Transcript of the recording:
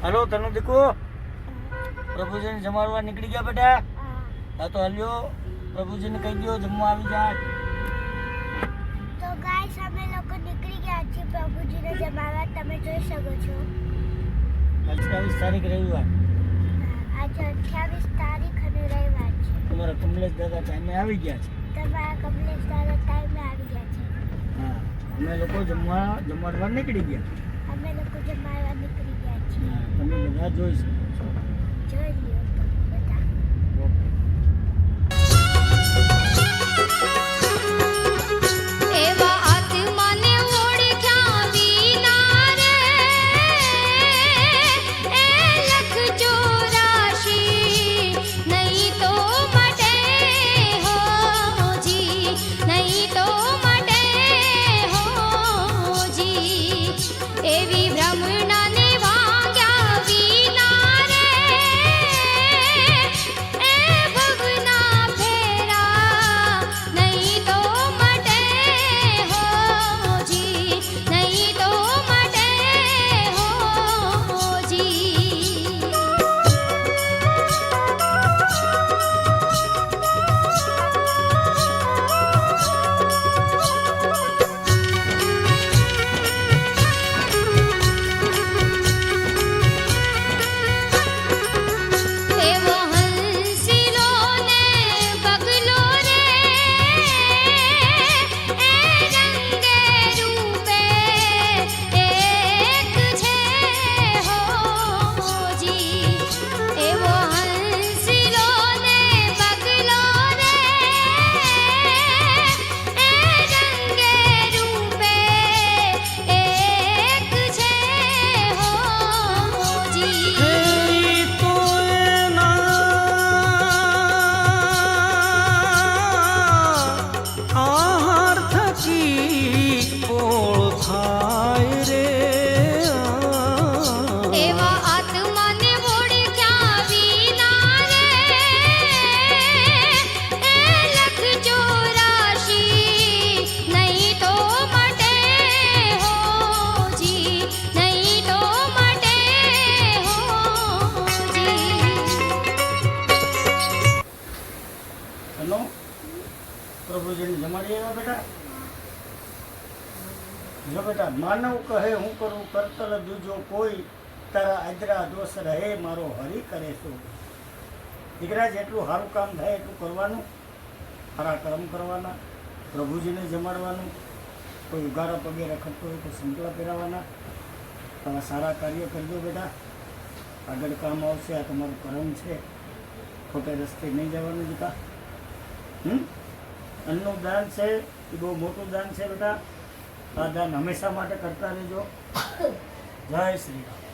hello तनु देखो प्रभु जी ने जमाड़वा निकली गया बेटा हाँ तो हलियो प्रभु जी ने कही दियो जमवा આવી જાય તો ગાઈસ અમે લોકો નીકળી ગયા છીએ પ્રભુજીને જમાડવા તમે જોઈ શકો છો 28 તારીખ રવિવાર આજે 28 તારીખ અને રવિવાર છે તમારા કમલેશ દાદા ટાઈમે આવી ગયા છે તમારા કમલેશ દાદા ટાઈમે આવી ગયા છે હા અમે લોકો જમાડવા નીકળી ગયા અમે લોકો જમાડવા નીકળી ગયા છીએ હા તમે બધા જોઈ શકો છો જોઈ લ્યો તમે બધા ઓકે એવા આત્માને ઓળખ્યા વિના રે એ લખ 84 નહીં તો મટે હોજી નહીં તો મટે હોજી એવી બ્રહ્મણાને વાગ્યા વિના રે એ ભવના ફેરા નહીં તો મટે હોજી નહીં તો મટે હોજી એવો હંસીલો ને બગલો રે એ રંગે રૂપે એક છે હોજી એવો હંસીલો ને બગલો રે એ રંગે રૂપે એક છે હોજી આહાર થકી ઓળખાય રે એવા આત્માને ઓળખ્યા વિના રે એ લખ 84 નહીં તો મટે હોજી નહીં તો મટે હોજી हेलो प्रभु जी ने जमाड़ी આવ્યા બેટા જો બેટા માનવ કહે હું કરું કરતલ દૂજો કોઈ તારા આદરા દોષ રહે મારો હરી કરે શું દીકરા જેટલું સારું કામ થાય એટલું કરવાનું સારા કર્મ કરવાના પ્રભુજીને જમાડવાનું કોઈ ઉગારા પગે રખડતો હોય તો સંકલા પહેરાવાના તમે સારા કાર્ય કરજો બેટા આગળ કામ આવશે આ તમારું કર્મ છે ખોટે રસ્તે નહીં જવાનું બેટા અન્નનું દાન છે એ બહુ મોટું દાન છે બેટા આ દાન હંમેશા માટે કરતા રહેજો જય શ્રી રામ